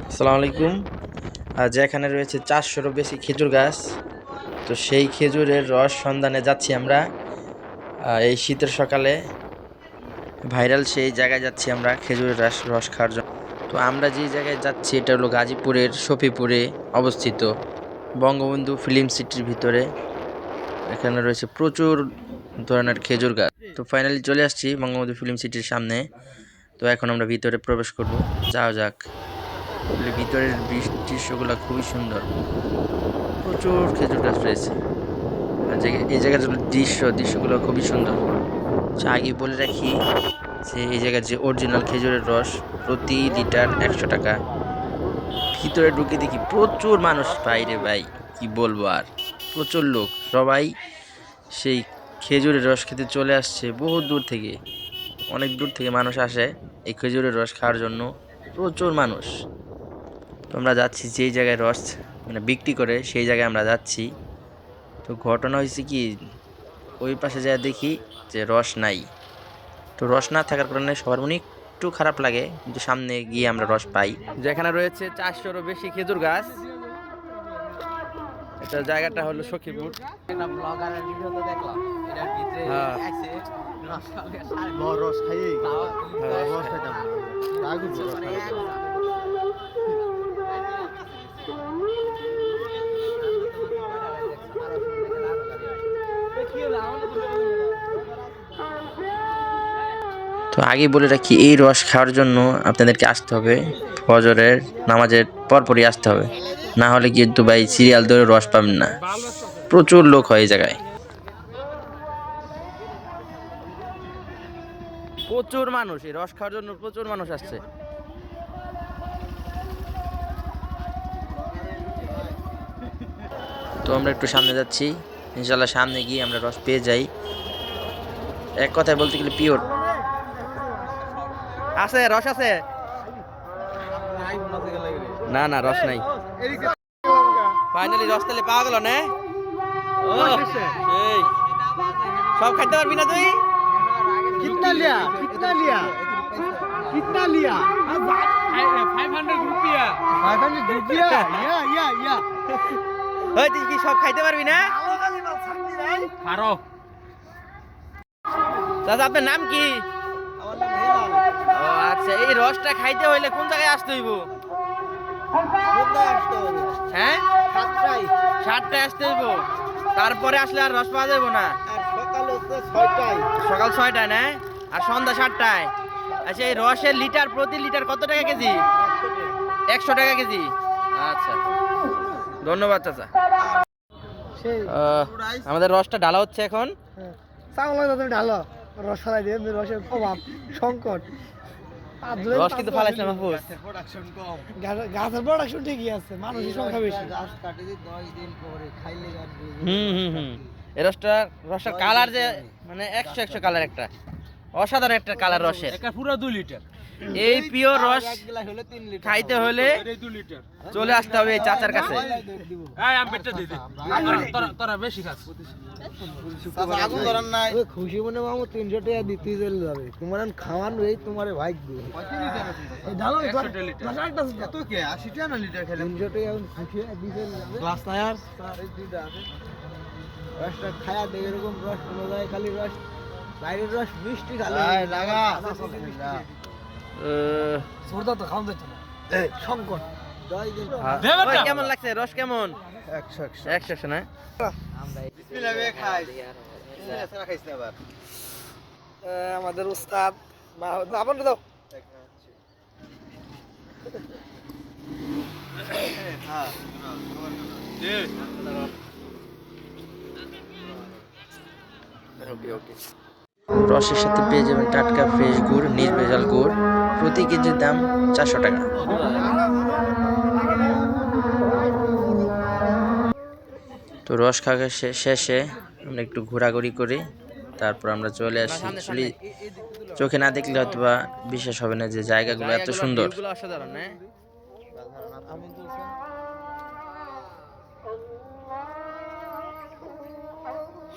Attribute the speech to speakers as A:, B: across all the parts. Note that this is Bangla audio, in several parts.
A: আসসালামু আলাইকুম। যেখানে রয়েছে 400-রও বেশি খেজুর গাছ, তো সেই খেজুরের রস সন্ধানে যাচ্ছি আমরা। এই শীতের সকালে ভাইরাল সেই জায়গায় যাচ্ছি আমরা খেজুরের রস রস খাওয়ার জন্য। তো আমরা যে জায়গায় যাচ্ছি এটা হলো গাজীপুরের শফিপুরে অবস্থিত, বঙ্গবন্ধু ফিল্ম সিটির ভিতরে। এখানে রয়েছে প্রচুর ধরনের খেজুর গাছ। তো ফাইনালি চলে আসছি বঙ্গবন্ধু ফিল্ম সিটির সামনে। তো এখন আমরা ভিতরে প্রবেশ করব, যাও যাক। ভিতরের দৃশ্যগুলো খুবই সুন্দর, প্রচুর খেজুর গাছ রয়েছে। আর এই জায়গার দৃশ্যগুলো খুবই সুন্দর। আগে বলে রাখি যে এই জায়গার যে অরিজিনাল খেজুরের রস প্রতি লিটার 100 টাকা। ভিতরে ঢুকে দেখি প্রচুর মানুষ, বাইরে ভাই কি বলবো আর, প্রচুর লোক, সবাই সেই খেজুরের রস খেতে চলে আসছে বহু দূর থেকে, অনেক দূর থেকে মানুষ আসে এই খেজুরের রস খাওয়ার জন্য, প্রচুর মানুষ। তো আমরা যাচ্ছি যেই জায়গায় রস মানে বিক্রি করে সেই জায়গায় আমরা যাচ্ছি। তো ঘটনা হয়েছে কি, ওই পাশে যায় দেখি যে রস নাই। তো রস না থাকার কারণে সবার মনে একটু খারাপ লাগে, কিন্তু সামনে গিয়ে আমরা রস পাই। যেখানে রয়েছে 400-রও বেশি খেজুর গাছ। এটা জায়গাটা হলো সখীপুর। তো আগে বলে রাখি, এই রস খাওয়ার জন্য আপনাদেরকে আসতে হবে ফজরের নামাজের পরপরই আসতে হবে, না হলে কিন্তু ভাই সিরিয়াল ধরে রস পাবেন না। প্রচুর লোক হয় এই জায়গায়, প্রচুর মানুষ এই রস খাওয়ার জন্য, প্রচুর মানুষ আসছে। তো আমরা একটু সামনে যাচ্ছি, ইনশাল্লাহ সামনে গিয়ে আমরা রস পেয়ে যাই। এক কথায় বলতে গেলে পিওর আছে, রস আছে। না না, রস নাই। ফাইনালি রস তাহলে পাওয়া গেল না? সেই সব খাইতে পারবি না তুই?
B: कितना लिया कितना लिया कितना लिया 500 रुपया 500 रुपया या
A: ওই তুই কি সব খাইতে পারবি না?
B: পারো
A: দাদা আপনার নাম কি? ও আচ্ছা, এই রসটা খাইতে হইলে কোন জায়গায় আসতে হইব? হ্যাঁ, 7টায় আসতে হইব। তারপরে আসলে আর রস পাওয়া যাবে না। সকাল 6টায় না, আর সন্ধ্যা 7টায়। আচ্ছা, এই রসের লিটার প্রতি লিটার কত টাকা কেজি? 100 টাকা কেজি। আচ্ছা, ধন্যবাদ চাচা। আমাদের রসটা ঢালা হচ্ছে এখন।
B: তুমি ঢালো রস ফেলাই দিয়ে রসের অভাব সংকট
A: রস কিন্তু ফালাইছে না মাহফুজ।
B: গাছের প্রোডাকশন ঠিকই আছে, মানুষের সংখ্যা বেশি।
A: এই রসটার কালার যে মানে 100 কালার, একটা অসাধারণ একটা কালার রসের।
B: পুরো 2 লিটার
A: এই পিওর রস খাইতে হলে চলে আসতে হবে এই চাচার কাছে।
B: খুশি মনে মামু 300 টাকা দিতে যাবে, তোমার খাওয়ান এই তোমার ভাগ্য। 80 টাকা না লিটার খেলে 300 টাকা খুশি দিতে যাবে। গ্লাস না यार রসটা খায়া দেখে এরকম রস কোনো যায়, খালি রস বাইরের রস মিষ্টি খালি লাগা সরদা তো খাওয়া যাচ্ছে না। সংকট
A: কেমন লাগছে রস? কেমন? 100 না?
B: আমাদের উস্তাদ আপন দাও।
A: রসের সাথে পেয়ে যাবেন টাটকা ফ্রেশ গুড়, নির্ভেজাল গুড়। প্রতি কেজির দাম 400 টাকা। তো রস খাওয়া শেষে আমরা একটু ঘোরাঘুরি করি, তারপর আমরা চলে আসি। চোখে না দেখলে হয়তো বা বিশ্বাস হবে না যে জায়গাগুলো এত সুন্দর।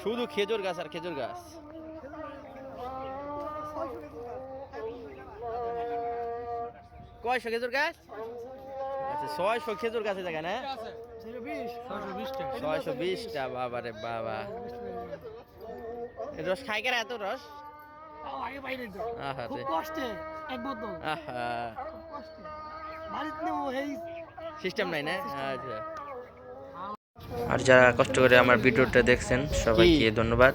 A: শুধু খেজুর গাছ আর খেজুর গাছ। কয়শো খেজুর গাছ? আচ্ছা 600 খেজুর গাছে জায়গা না 620টা বাবা রে বাবা এই রস খাই কেন এত রস
B: আগে পাইনি তো
A: আহা
B: খুব
A: রে
B: কষ্টে এক বোতল
A: আহা
B: খুব কষ্টে বাড়িতে নেবো এই
A: সিস্টেম নাই না আচ্ছা আর যারা কষ্ট করে আমার ভিডিওটা দেখছেন সবাইকে ধন্যবাদ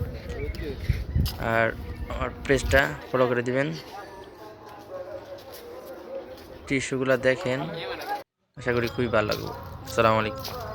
A: আর আমার পেজটা ফলো করে দিবেন টিস্যুগুলো দেখেন আশা করি খুবই ভালো লাগবে আসসালামু আলাইকুম